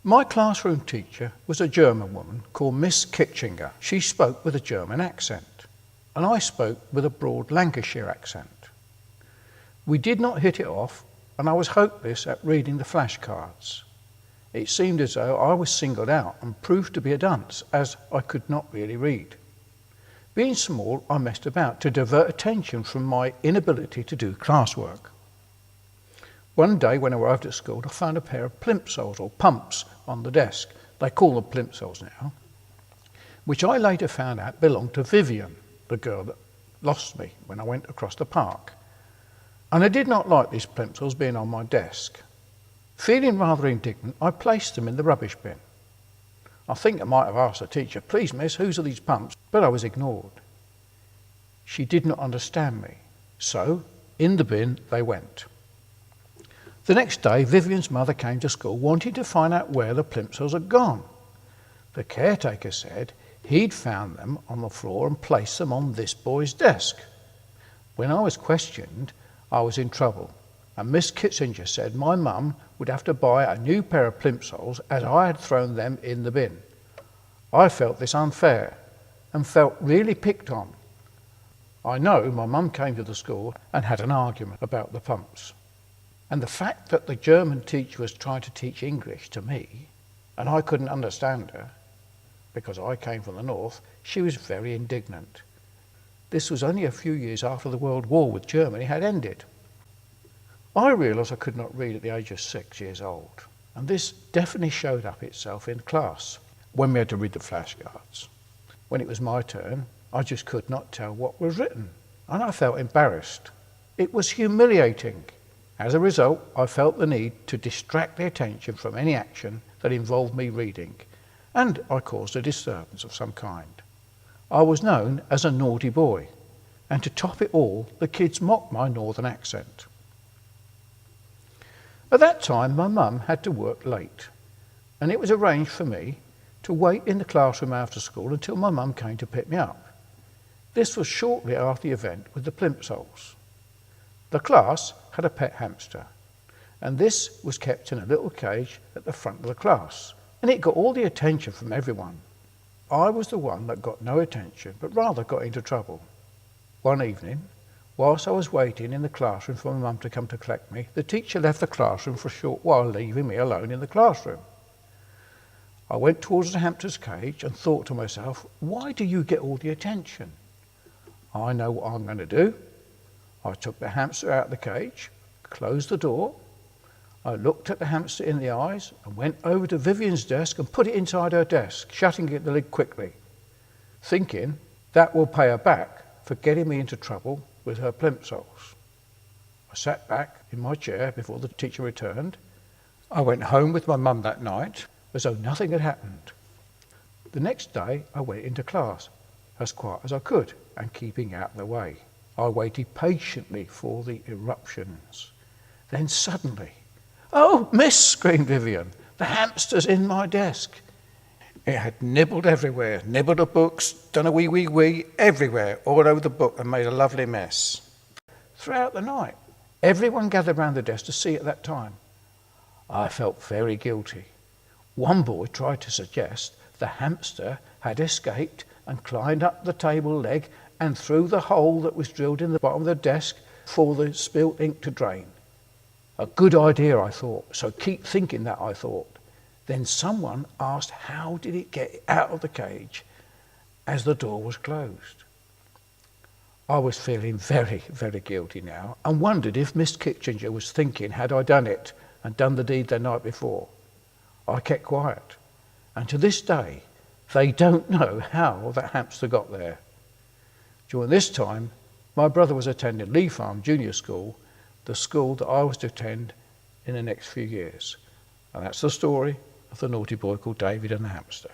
My classroom teacher was a German woman called Miss Kitchinger. She spoke with a German accent, and I spoke with a broad Lancashire accent. We did not hit it off, and I was hopeless at reading the flashcards. It seemed as though I was singled out and proved to be a dunce, as I could not really read. Being small, I messed about to divert attention from my inability to do classwork. One day when I arrived at school, I found a pair of plimsolls or pumps on the desk. They call them plimsolls now, which I later found out belonged to Vivian, the girl that lost me when I went across the park. And I did not like these plimsolls being on my desk. Feeling rather indignant, I placed them in the rubbish bin. I think I might have asked the teacher, "Please, miss, whose are these pumps?" But I was ignored. She did not understand me, so in the bin they went. The next day, Vivian's mother came to school wanting to find out where the plimsolls had gone. The caretaker said he'd found them on the floor and placed them on this boy's desk. When I was questioned, I was in trouble, and Miss Kitchinger said my mum would have to buy a new pair of plimsolls as I had thrown them in the bin. I felt this unfair and felt really picked on. I know my mum came to the school and had an argument about the pumps. And the fact that the German teacher was trying to teach English to me, and I couldn't understand her, because I came from the north, she was very indignant. This was only a few years after the World War with Germany had ended. I realised I could not read at the age of 6 years old, and this definitely showed up itself in class when we had to read the flashcards. When it was my turn, I just could not tell what was written, and I felt embarrassed. It was humiliating. As a result, I felt the need to distract the attention from any action that involved me reading, and I caused a disturbance of some kind. I was known as a naughty boy, and to top it all, the kids mocked my northern accent. At that time, my mum had to work late, and it was arranged for me to wait in the classroom after school until my mum came to pick me up. This was shortly after the event with the plimsolls. The class had a pet hamster, and this was kept in a little cage at the front of the class, and it got all the attention from everyone. I was the one that got no attention, but rather got into trouble. One evening, whilst I was waiting in the classroom for my mum to come to collect me, the teacher left the classroom for a short while, leaving me alone in the classroom. I went towards the hamster's cage and thought to myself, why do you get all the attention? I know what I'm going to do. I took the hamster out of the cage, closed the door. I looked at the hamster in the eyes and went over to Vivian's desk and put it inside her desk, shutting the lid quickly, thinking that will pay her back for getting me into trouble with her plimsolls. I sat back in my chair before the teacher returned. I went home with my mum that night as though nothing had happened. The next day I went into class as quiet as I could and keeping out of the way. I waited patiently for the eruptions. Then suddenly, "Oh, miss," screamed Vivian, "the hamster's in my desk." It had nibbled everywhere, nibbled the books, done a wee, everywhere, all over the book, and made a lovely mess. Throughout the night, everyone gathered round the desk to see at that time. I felt very guilty. One boy tried to suggest the hamster had escaped and climbed up the table leg and through the hole that was drilled in the bottom of the desk for the spilt ink to drain. A good idea, I thought, so keep thinking that, I thought. Then someone asked how did it get out of the cage as the door was closed. I was feeling very, very guilty now and wondered if Miss Kitchinger was thinking had I done it and done the deed the night before. I kept quiet, and to this day they don't know how that hamster got there. During this time, my brother was attending Lee Farm Junior School, the school that I was to attend in the next few years. And that's the story of the naughty boy called David and the hamster.